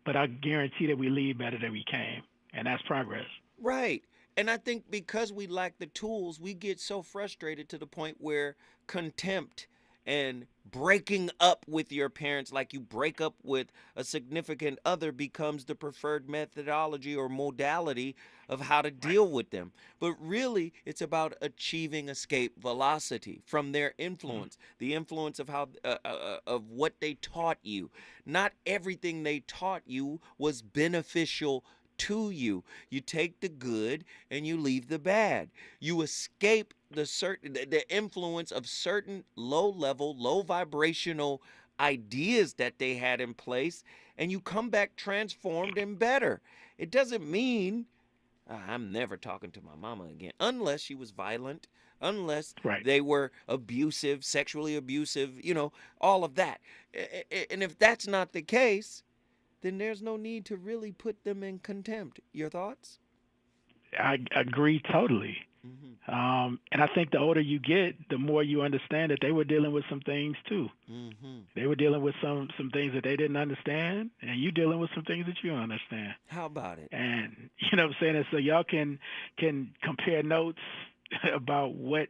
but I guarantee that we leave better than we came. And that's progress.
Right. And I think because we lack the tools, we get so frustrated to the point where contempt and breaking up with your parents, like you break up with a significant other, becomes the preferred methodology or modality of how to deal with them. But really, it's about achieving escape velocity from their influence, the influence of how of what they taught you. Not everything they taught you was beneficial to you. You take the good and you leave the bad. You escape the influence of certain low-level, low-vibrational ideas that they had in place, and you come back transformed and better. It doesn't mean I'm never talking to my mama again, unless she was violent, unless they were abusive, sexually abusive, all of that. And if that's not the case, then there's no need to really put them in contempt. Your thoughts?
I agree totally. And I think the older you get, the more you understand that they were dealing with some things too. They were dealing with some things that they didn't understand, and you dealing with some things that you don't understand.
How about it?
And you know what I'm saying? And so y'all can compare notes about what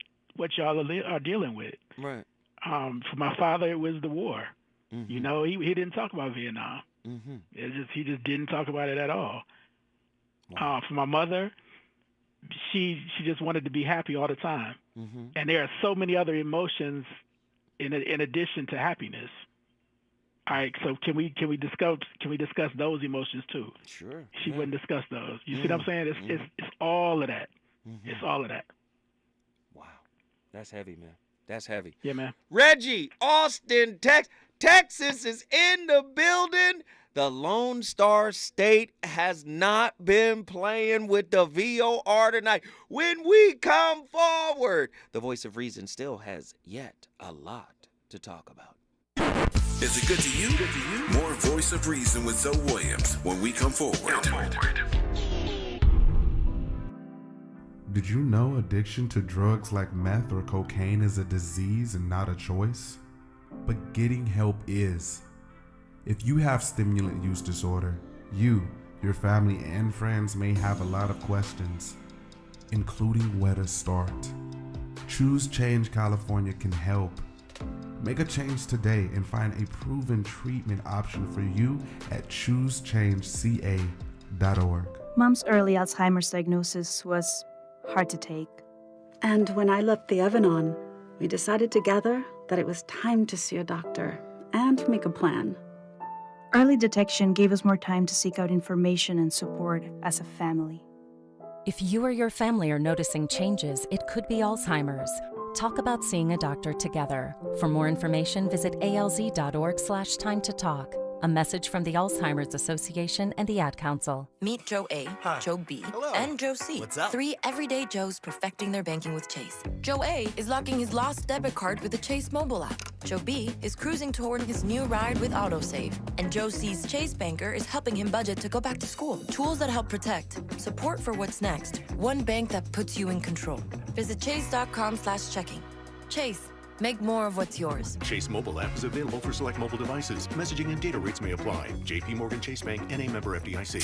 y'all are dealing with.
Right.
For my father, it was the war. You know, he didn't talk about Vietnam. He just didn't talk about it at all. For my mother, she just wanted to be happy all the time. And there are so many other emotions in addition to happiness. All right, so can we discuss those emotions too?
Sure.
She wouldn't discuss those. You see what I'm saying? It's all of that. It's all of that.
Wow. That's heavy, man. That's heavy.
Yeah, man.
Reggie, Austin, Texas is in the building. The Lone Star State has not been playing with the VOR tonight. When we come forward, the voice of reason still has yet a lot to talk about.
Is it good to you? More Voice of Reason with Zoe Williams when we come forward.
Did you know addiction to drugs like meth or cocaine is a disease and not a choice? But getting help is. If you have stimulant use disorder, you, your family, and friends may have a lot of questions, including where to start. Choose Change California can help. Make a change today and find a proven treatment option for you at choosechangeca.org.
Mom's early Alzheimer's diagnosis was hard to take.
And when I left the oven on, we decided together that it was time to see a doctor and make a plan.
Early detection gave us more time to seek out information and support as a family.
If you or your family are noticing changes, it could be Alzheimer's. Talk about seeing a doctor together. For more information, visit alz.org/time to talk. A message from the Alzheimer's Association and the Ad Council.
Meet Joe A, Joe B, and Joe C.
What's up?
3 everyday Joes perfecting their banking with Chase. Joe A is locking his lost debit card with the Chase mobile app. Joe B is cruising toward his new ride with AutoSave. And Joe C's Chase banker is helping him budget to go back to school. Tools that help protect. Support for what's next. One bank that puts you in control. Visit chase.com/checking. Chase. Make more of what's yours.
Chase mobile app is available for select mobile devices. Messaging and data rates may apply. JP Morgan Chase Bank, N.A. member FDIC.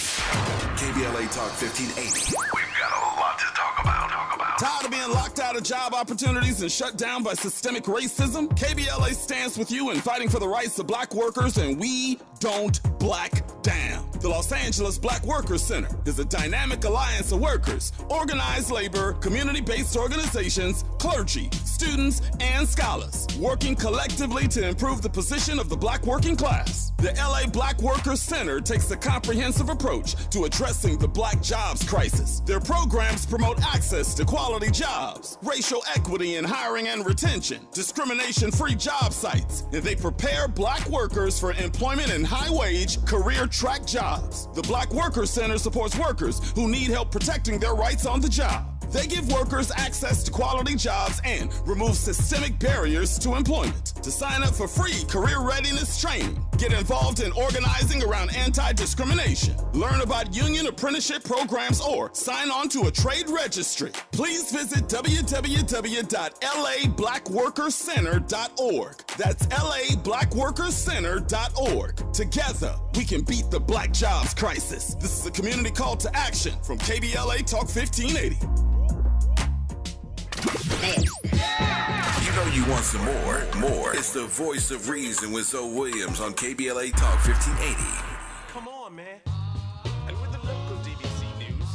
KBLA Talk 1580. We've got a lot to talk about.
Tired of being locked out of job opportunities and shut down by systemic racism? KBLA stands with you in fighting for the rights of black workers, and we don't black down. The Los Angeles Black Workers Center is a dynamic alliance of workers, organized labor, community-based organizations, clergy, students, and scholars, working collectively to improve the position of the black working class. The LA Black Workers Center takes a comprehensive approach to addressing the black jobs crisis. Their programs promote access to quality jobs, racial equity in hiring and retention, discrimination-free job sites, and they prepare black workers for employment in high-wage, career-track jobs. The Black Workers Center supports workers who need help protecting their rights on the job. They give workers access to quality jobs and remove systemic barriers to employment. To sign up for free career readiness training, get involved in organizing around anti-discrimination, learn about union apprenticeship programs, or sign on to a trade registry, please visit www.lablackworkerscenter.org. That's lablackworkerscenter.org. Together, we can beat the black jobs crisis. This is a community call to action from KBLA Talk 1580.
You know you want some more. It's the Voice of Reason with Zoe Williams on KBLA Talk 1580.
Come on, man. And with the local DBC news,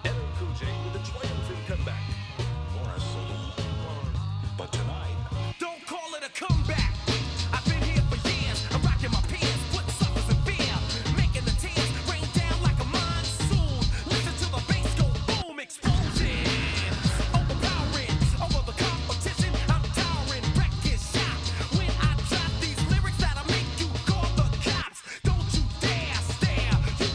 Ellen Cool J with a triumphant comeback. But tonight, don't call it a comeback. I've been here for years. I'm rocking my pants, putting suckers in fear, making the tears rain down like a monsoon. Listen to the bass go boom, explosion. Overpowering over the competition. I'm towering, wreck is shot. When I drop these lyrics that'll make you call the cops. Don't you dare stare. You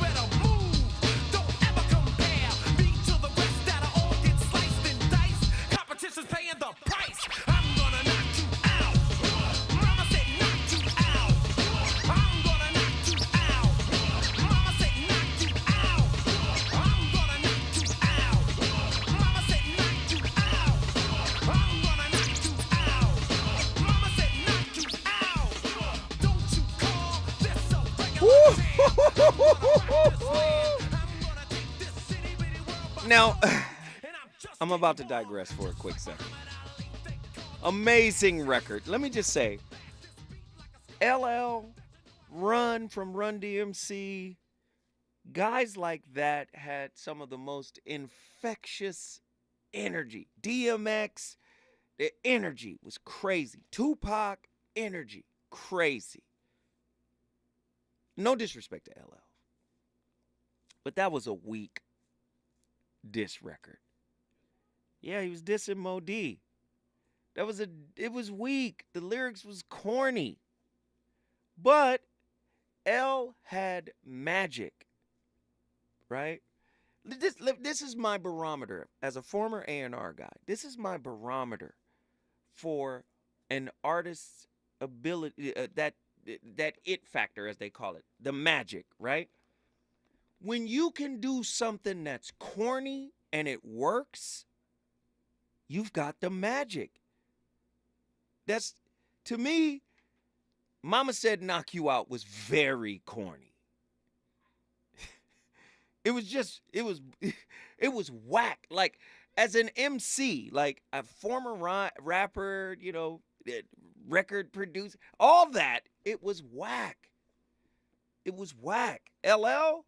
Now, I'm about to digress for a quick second. Amazing record. Let me just say, LL, Run from Run DMC, guys like that had some of the most infectious energy. DMX, the energy was crazy. Tupac, energy, crazy. No disrespect to LL, but that was a weak diss record. Yeah, he was dissing Mo D. It was weak. The lyrics was corny. But L had magic, right? This is my barometer as a former A&R guy. This is my barometer for an artist's ability, that it factor, as they call it, the magic, right? When you can do something that's corny and it works, you've got the magic. That's, to me, Mama Said Knock You Out was very corny. It was whack. Like, as an MC, like a former rapper, record producer, all that, it was whack. It was whack. LL,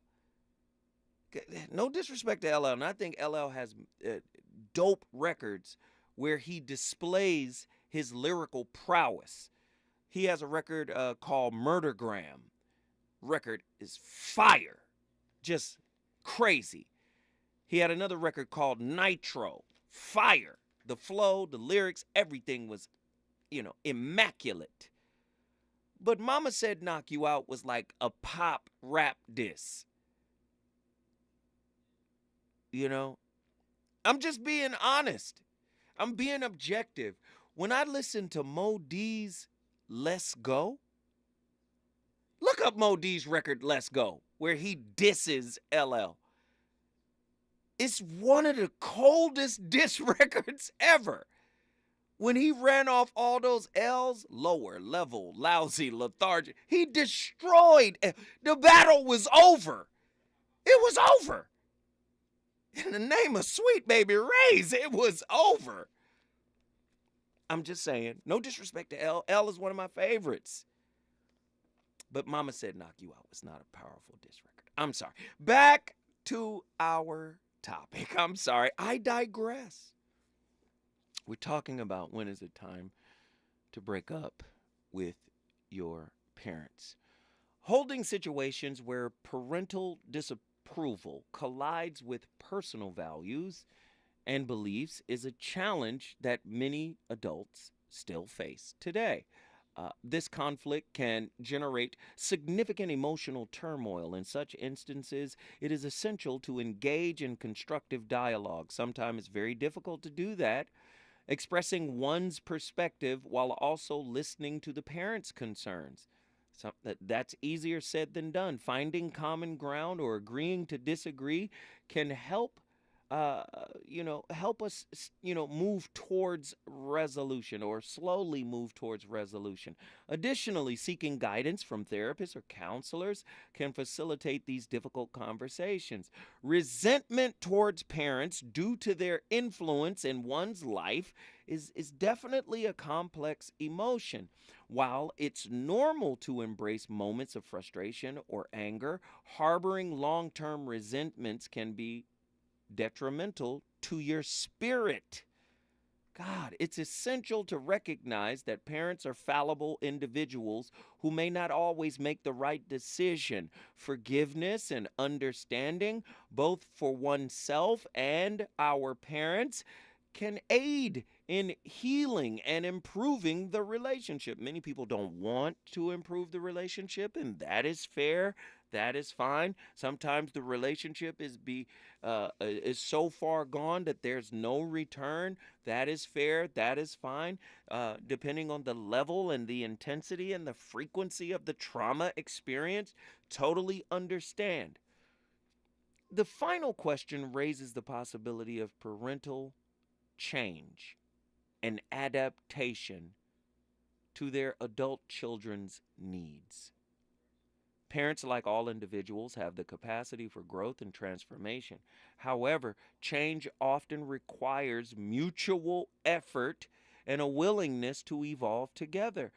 no disrespect to LL, and I think LL has dope records where he displays his lyrical prowess. He has a record called Murdergram. Record is fire. Just crazy. He had another record called Nitro. Fire. The flow, the lyrics, everything was, immaculate. But Mama Said Knock You Out was like a pop rap diss. I'm just being honest. I'm being objective. When I listen to Mo D's Let's Go, look up Mo D's record Let's Go, where he disses LL. It's one of the coldest diss records ever. When he ran off all those L's, lower, level, lousy, lethargic, he destroyed. The battle was over. It was over. In the name of Sweet Baby Ray's, it was over. I'm just saying, no disrespect to L. L is one of my favorites. But Mama Said Knock You Out was not a powerful diss record. I'm sorry. Back to our topic. I'm sorry. I digress. We're talking about when is it time to break up with your parents. Holding situations where parental disapproval collides with personal values and beliefs is a challenge that many adults still face today. This conflict can generate significant emotional turmoil. In such instances, it is essential to engage in constructive dialogue. Sometimes it's very difficult to do that, expressing one's perspective while also listening to the parent's concerns. That's easier said than done. Finding common ground or agreeing to disagree can help help us, move towards resolution or slowly move towards resolution. Additionally, seeking guidance from therapists or counselors can facilitate these difficult conversations. Resentment towards parents due to their influence in one's life is definitely a complex emotion. While it's normal to embrace moments of frustration or anger, harboring long-term resentments can be detrimental to your spirit. God, it's essential to recognize that parents are fallible individuals who may not always make the right decision. Forgiveness and understanding, both for oneself and our parents, can aid in healing and improving the relationship. Many people don't want to improve the relationship, and that is fair. That is fine. Sometimes the relationship is so far gone that there's no return. That is fair. That is fine. Depending on the level and the intensity and the frequency of the trauma experience, totally understand. The final question raises the possibility of parental change and adaptation to their adult children's needs. Parents, like all individuals, have the capacity for growth and transformation. However, change often requires mutual effort and a willingness to evolve together.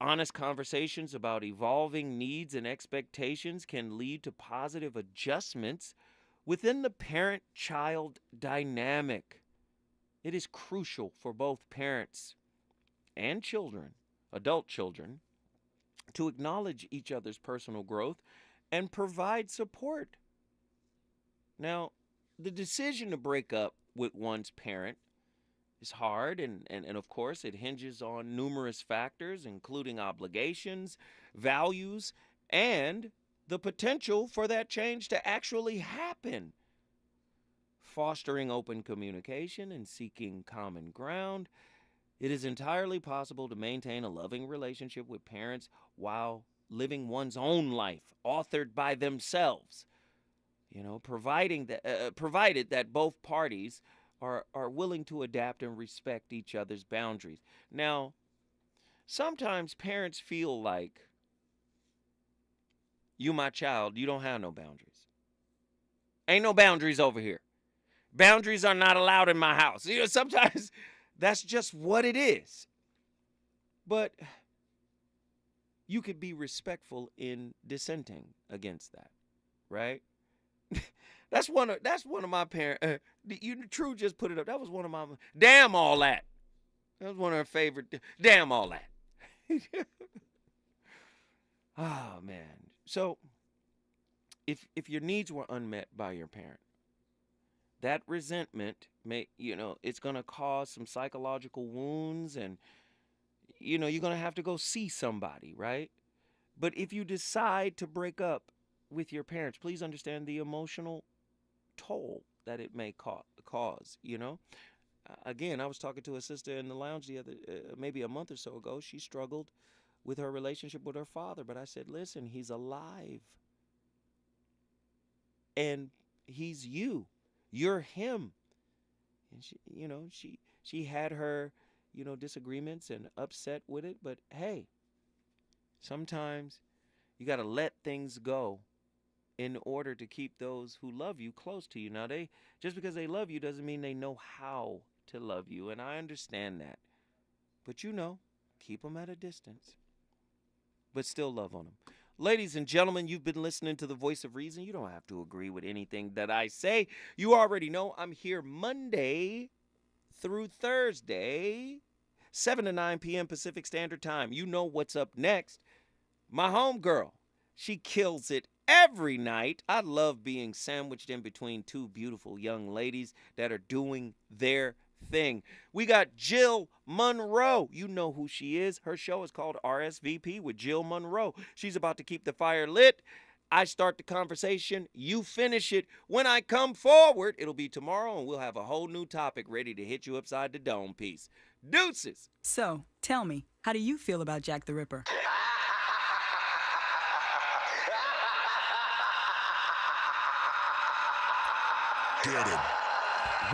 Honest conversations about evolving needs and expectations can lead to positive adjustments within the parent-child dynamic. It is crucial for both parents and children, adult children, to acknowledge each other's personal growth and provide support. Now, the decision to break up with one's parent is hard, and of course, it hinges on numerous factors, including obligations, values, and the potential for that change to actually happen. Fostering open communication and seeking common ground, it is entirely possible to maintain a loving relationship with parents while living one's own life, authored by themselves. Provided that both parties are willing to adapt and respect each other's boundaries. Now, sometimes parents feel like, you my child, you don't have no boundaries. Ain't no boundaries over here. Boundaries are not allowed in my house. Sometimes that's just what it is. But you could be respectful in dissenting against that, right? That's one of my parents. True just put it up. That was one of my. Damn all that. That was one of her favorite. Damn all that. Oh man. So, if your needs were unmet by your parent, that resentment it's gonna cause some psychological wounds, and you're gonna have to go see somebody, right? But if you decide to break up with your parents, please understand the emotional toll that it may cause. Again, I was talking to a sister in the lounge maybe a month or so ago. She struggled with her relationship with her father, but I said, listen, he's alive, and he's you. You're him. And she had her, disagreements and upset with it, but hey, sometimes you got to let things go in order to keep those who love you close to you. Now, just because they love you doesn't mean they know how to love you, and I understand that. But keep them at a distance, but still love on them. Ladies and gentlemen, you've been listening to the Voice of Reason. You don't have to agree with anything that I say. You already know I'm here Monday through Thursday, 7 to 9 p.m. Pacific Standard Time. You know what's up next. My homegirl, she kills it every night. I love being sandwiched in between two beautiful young ladies that are doing their thing. We got Jill Monroe. You know who she is. Her show is called RSVP with Jill Monroe. She's about to keep the fire lit. I start the conversation, you finish it. When I come forward, it'll be tomorrow, and we'll have a whole new topic ready to hit you upside the dome piece. Deuces.
So, tell me, how do you feel about Jack the Ripper?
Get him.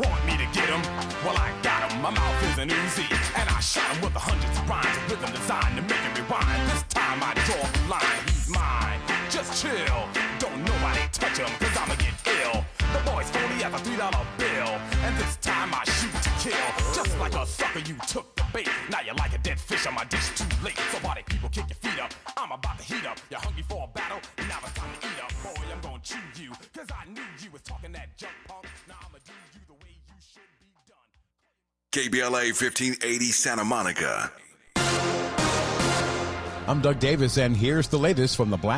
Want me to get him? Well, I got him. My mouth is an Uzi, and I shot him with 100s of rhymes, a rhythm designed to make him rewind. This time I draw the line. He's mine. Just chill. Don't nobody touch him, cause I'ma get ill. The boy's phony as a $3 bill, and this time I shoot to kill. Just like a sucker, you took the bait. Now you're like a dead fish on my dish, too late. So party people, kick your feet up. I'm about to heat up. You're hungry for a battle? Now it's time to eat up. Boy, I'm gonna chew you, cause I knew you was talking that junk punk. Now I'ma do you the way you should be done.
KBLA 1580 Santa Monica.
I'm Doug Davis, and here's the latest from the Black